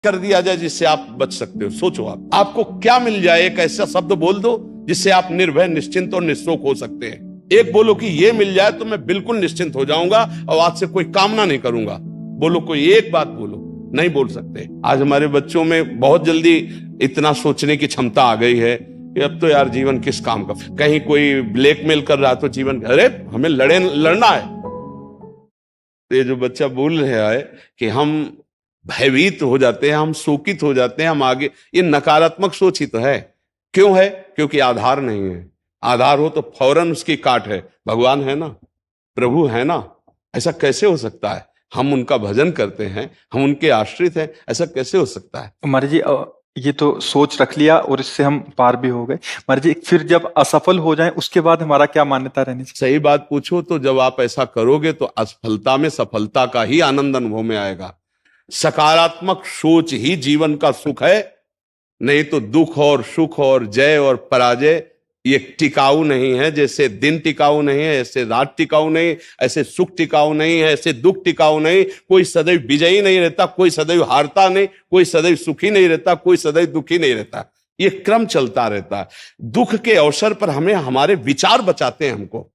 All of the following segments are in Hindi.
कर दिया जाए जिससे आप बच सकते हो? सोचो आपको क्या मिल जाए? एक ऐसा शब्द बोल दो जिससे आप निर्भय, निश्चिंत और निःशोक हो सकते हैं। एक बोलो कि ये मिल जाए तो मैं बिल्कुल निश्चिंत हो जाऊंगा और आज से कोई कामना नहीं करूंगा। बोलो, कोई एक बात बोलो। नहीं बोल सकते। आज हमारे बच्चों में बहुत जल्दी इतना सोचने की क्षमता आ गई है कि अब तो यार जीवन किस काम का। कहीं कोई ब्लैकमेल कर रहा तो जीवन, अरे हमें लड़ना है। ये जो बच्चा बोल रहा है कि हम भयभीत हो जाते हैं, हम शोकित हो जाते हैं, हम आगे, ये नकारात्मक सोच ही तो है। क्यों है? क्योंकि आधार नहीं है। आधार हो तो फौरन उसकी काट है। भगवान है ना, प्रभु है ना, ऐसा कैसे हो सकता है? हम उनका भजन करते हैं, हम उनके आश्रित हैं, ऐसा कैसे हो सकता है? महाराज जी, ये तो सोच रख लिया और इससे हम पार भी हो गए। महाराज जी, फिर जब असफल हो जाएं उसके बाद हमारा क्या मान्यता रहनी चाहिए? सही बात पूछो तो जब आप ऐसा करोगे तो असफलता में सफलता का ही आनंद अनुभव में आएगा। सकारात्मक सोच ही जीवन का सुख है। नहीं तो दुख और सुख और जय और पराजय ये टिकाऊ नहीं है। जैसे दिन टिकाऊ नहीं है, ऐसे रात टिकाऊ नहीं, ऐसे सुख टिकाऊ नहीं है, ऐसे दुख टिकाऊ नहीं। कोई सदैव विजयी नहीं रहता, कोई सदैव हारता नहीं, कोई सदैव सुखी नहीं रहता, कोई सदैव दुखी नहीं रहता। ये क्रम चलता रहता है। दुख के अवसर पर हमें हमारे विचार बचाते हैं हमको।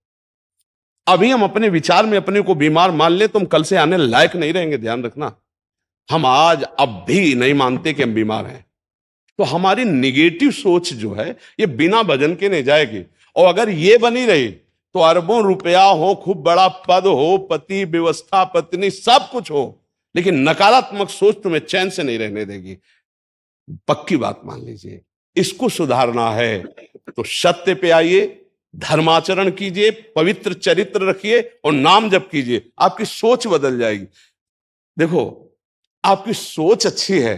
अभी हम अपने विचार में अपने को बीमार मान ले तो हम कल से आने लायक नहीं रहेंगे। ध्यान रखना, हम आज अब भी नहीं मानते कि हम बीमार हैं। तो हमारी निगेटिव सोच जो है ये बिना भजन के नहीं जाएगी। और अगर ये बनी रही तो अरबों रुपया हो, खूब बड़ा पद हो, पति, व्यवस्था, पत्नी, सब कुछ हो, लेकिन नकारात्मक सोच तुम्हें चैन से नहीं रहने देगी। पक्की बात मान लीजिए। इसको सुधारना है तो सत्य पे आइए, धर्माचरण कीजिए, पवित्र चरित्र रखिए और नाम जप कीजिए। आपकी सोच बदल जाएगी। देखो, आपकी सोच अच्छी है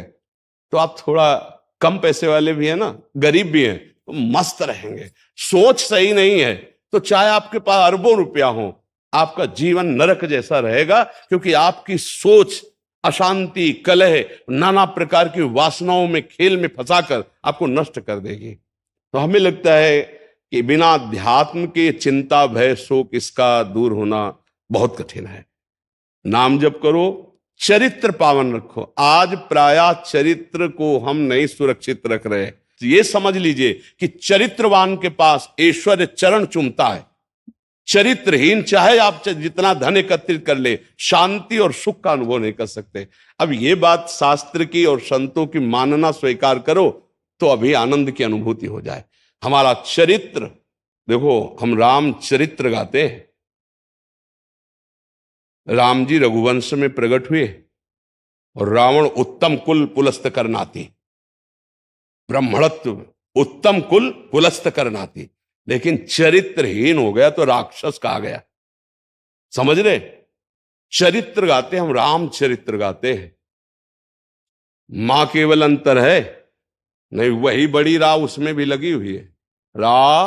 तो आप थोड़ा कम पैसे वाले भी है ना, गरीब भी हैं, तो मस्त रहेंगे। सोच सही नहीं है तो चाहे आपके पास अरबों रुपया हो, आपका जीवन नरक जैसा रहेगा। क्योंकि आपकी सोच अशांति, कलह, नाना प्रकार की वासनाओं में, खेल में फंसाकर आपको नष्ट कर देगी। तो हमें लगता है कि बिना अध्यात्म के चिंता, भय, शोक इसका दूर होना बहुत कठिन है। नाम जप करो, चरित्र पावन रखो। आज प्रायः चरित्र को हम नहीं सुरक्षित रख रहे। ये समझ लीजिए कि चरित्रवान के पास ऐश्वर्य चरण चूमता है। चरित्रहीन चाहे आप जितना धन एकत्रित कर ले, शांति और सुख का अनुभव नहीं कर सकते। अब ये बात शास्त्र की और संतों की मानना स्वीकार करो तो अभी आनंद की अनुभूति हो जाए। हमारा चरित्र देखो, हम राम चरित्र गाते हैं। राम जी रघुवंश में प्रकट हुए और रावण उत्तम कुल पुलस्त करनाती, ब्राह्मणत्व उत्तम कुल पुलस्त करनाती, लेकिन चरित्रहीन हो गया तो राक्षस कहा गया। समझ रहे? चरित्र गाते हम, राम चरित्र गाते हैं। मां केवल अंतर है नहीं, वही बड़ी रा उसमें भी लगी हुई है। रा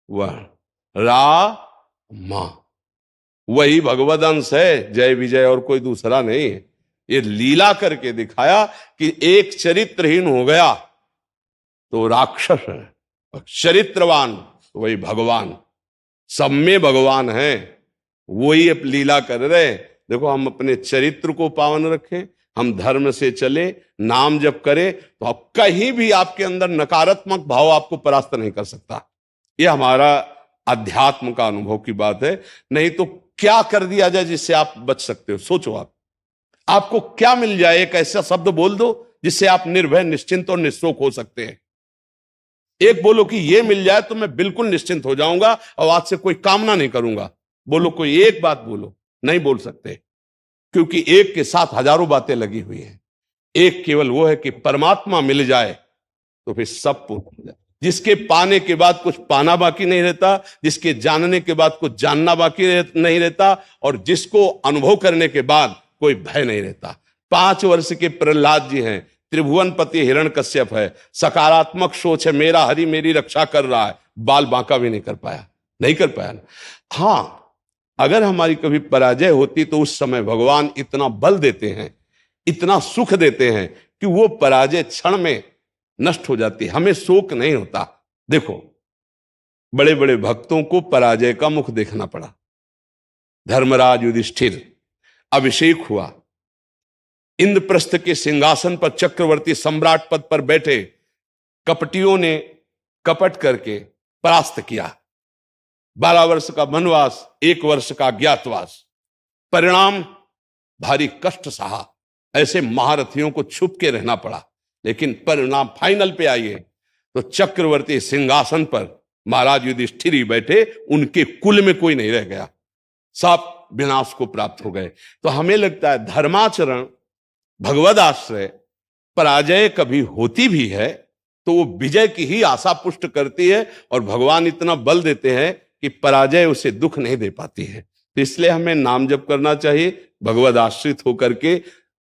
वह रा मां, वही भगवद अंश है, जय विजय और कोई दूसरा नहीं है। ये लीला करके दिखाया कि एक चरित्रहीन हो गया तो राक्षस है, चरित्रवान तो वही भगवान। सब में भगवान है, वही अब लीला कर रहे। देखो, हम अपने चरित्र को पावन रखें, हम धर्म से चले, नाम जप करें तो अब कहीं भी आपके अंदर नकारात्मक भाव आपको परास्त नहीं कर सकता। यह हमारा अध्यात्म का अनुभव की बात है। नहीं तो क्या कर दिया जाए जिससे आप बच सकते हो? सोचो आपको क्या मिल जाए? एक ऐसा शब्द बोल दो जिससे आप निर्भय, निश्चिंत और निःशोक हो सकते हैं। एक बोलो कि ये मिल जाए तो मैं बिल्कुल निश्चिंत हो जाऊंगा और आज से कोई कामना नहीं करूंगा। बोलो, कोई एक बात बोलो। नहीं बोल सकते, क्योंकि एक के साथ हजारों बातें लगी हुई हैं। एक केवल वो है कि परमात्मा मिल जाए तो फिर सब पूर्ण हो जाए। जिसके पाने के बाद कुछ पाना बाकी नहीं रहता, जिसके जानने के बाद कुछ जानना बाकी नहीं रहता, और जिसको अनुभव करने के बाद कोई भय नहीं रहता। 5 वर्ष के प्रहलाद जी हैं, त्रिभुवनपति हिरण्यकश्यप है, सकारात्मक सोच है, मेरा हरि मेरी रक्षा कर रहा है, बाल बांका भी नहीं कर पाया, नहीं कर पाया। हाँ, अगर हमारी कभी पराजय होती तो उस समय भगवान इतना बल देते हैं, इतना सुख देते हैं कि वो पराजय क्षण में नष्ट हो जाती है, हमें शोक नहीं होता। देखो, बड़े बड़े भक्तों को पराजय का मुख देखना पड़ा। धर्मराज युधिष्ठिर, अभिषेक हुआ, इंद्रप्रस्थ के सिंहासन पर चक्रवर्ती सम्राट पद पर बैठे कपटियों ने कपट करके परास्त किया। 12 वर्ष का वनवास, 1 वर्ष का अज्ञातवास, परिणाम भारी कष्ट सहा। ऐसे महारथियों को छुप के रहना पड़ा, लेकिन परिणाम फाइनल पे आइए तो चक्रवर्ती सिंहासन पर महाराज युधिष्ठिर ही बैठे, उनके कुल में कोई नहीं रह गया, सब विनाश को प्राप्त हो गए। तो हमें लगता है धर्माचरण, भगवद आश्रय, पराजय कभी होती भी है तो वो विजय की ही आशा पुष्ट करती है, और भगवान इतना बल देते हैं कि पराजय उसे दुख नहीं दे पाती है। तो इसलिए हमें नाम जप करना चाहिए, भगवद आश्रित होकर के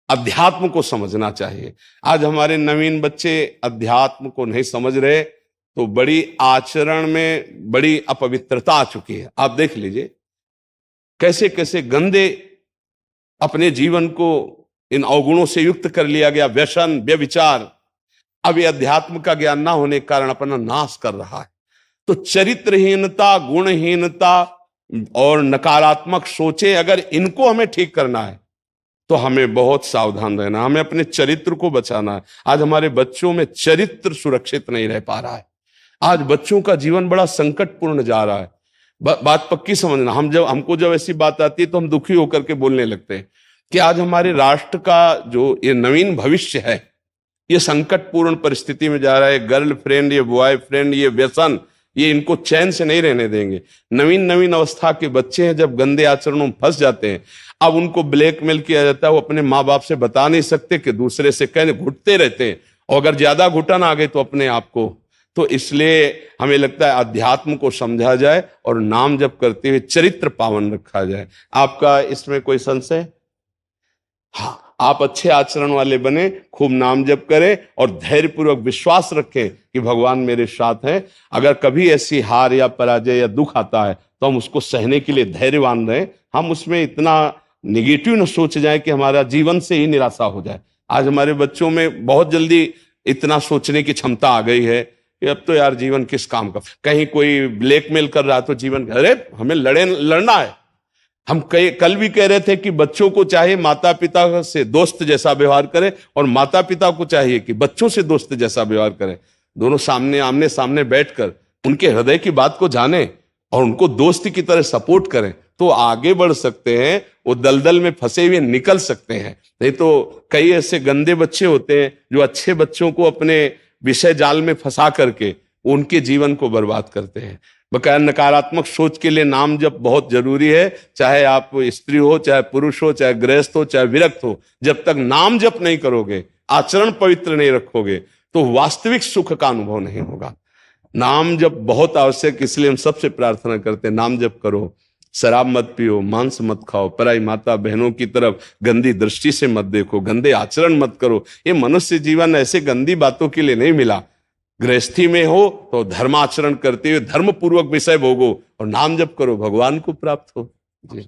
अध्यात्म को समझना चाहिए। आज हमारे नवीन बच्चे अध्यात्म को नहीं समझ रहे, तो बड़ी आचरण में बड़ी अपवित्रता आ चुकी है। आप देख लीजिए कैसे कैसे गंदे अपने जीवन को इन अवगुणों से युक्त कर लिया गया, व्यसन, व्यभिचार। अब ये अध्यात्म का ज्ञान ना होने के कारण अपना नाश कर रहा है। तो चरित्रहीनता, गुणहीनता और नकारात्मक सोचे, अगर इनको हमें ठीक करना है तो हमें बहुत सावधान रहना, हमें अपने चरित्र को बचाना है। आज हमारे बच्चों में चरित्र सुरक्षित नहीं रह पा रहा है। आज बच्चों का जीवन बड़ा संकटपूर्ण जा रहा है। बात पक्की समझना, हमको जब ऐसी बात आती है तो हम दुखी होकर के बोलने लगते हैं कि आज हमारे राष्ट्र का जो ये नवीन भविष्य है, ये संकटपूर्ण परिस्थिति में जा रहा है। गर्लफ्रेंड, ये बॉयफ्रेंड, ये व्यसन, ये इनको चैन से नहीं रहने देंगे। नवीन नवीन अवस्था के बच्चे हैं, जब गंदे आचरणों में फंस जाते हैं, अब उनको ब्लैकमेल किया जाता है। वो अपने माँ बाप से बता नहीं सकते कि दूसरे से कहने घुटते रहते हैं, और अगर ज्यादा घुटन आ गए तो अपने आप को। तो इसलिए हमें लगता है अध्यात्म को समझा जाए और नाम जप करते हुए चरित्र पावन रखा जाए। आपका इसमें कोई संशय? हाँ, आप अच्छे आचरण वाले बने, खूब नाम जप करें और धैर्यपूर्वक विश्वास रखें कि भगवान मेरे साथ हैं। अगर कभी ऐसी हार या पराजय या दुख आता है तो हम उसको सहने के लिए धैर्यवान रहें। हम उसमें इतना निगेटिव न सोच जाए कि हमारा जीवन से ही निराशा हो जाए। आज हमारे बच्चों में बहुत जल्दी इतना सोचने की क्षमता आ गई है कि अब तो यार जीवन किस काम का। कहीं कोई ब्लैकमेल कर रहा तो जीवन, अरे हमें लड़ना है। हम कल भी कह रहे थे कि बच्चों को चाहिए माता पिता से दोस्त जैसा व्यवहार करें, और माता पिता को चाहिए कि बच्चों से दोस्त जैसा व्यवहार करें। दोनों आमने सामने बैठकर उनके हृदय की बात को जानें और उनको दोस्त की तरह सपोर्ट करें, तो आगे बढ़ सकते हैं, वो दलदल में फंसे हुए निकल सकते हैं। नहीं तो कई ऐसे गंदे बच्चे होते हैं जो अच्छे बच्चों को अपने विषय जाल में फंसा करके उनके जीवन को बर्बाद करते हैं। बकाया नकारात्मक सोच के लिए नाम जप बहुत जरूरी है। चाहे आप स्त्री हो, चाहे पुरुष हो, चाहे गृहस्थ हो, चाहे विरक्त हो, जब तक नाम जप नहीं करोगे, आचरण पवित्र नहीं रखोगे, तो वास्तविक सुख का अनुभव नहीं होगा। नाम जप बहुत आवश्यक, इसलिए हम सबसे प्रार्थना करते हैं नाम जप करो, शराब मत पियो, मांस मत खाओ, पराई माता बहनों की तरफ गंदी दृष्टि से मत देखो, गंदे आचरण मत करो। ये मनुष्य जीवन ऐसे गंदी बातों के लिए नहीं मिला। गृहस्थी में हो तो धर्माचरण करते हुए धर्म पूर्वक विषय भोगो और नाम जप करो, भगवान को प्राप्त हो। जी।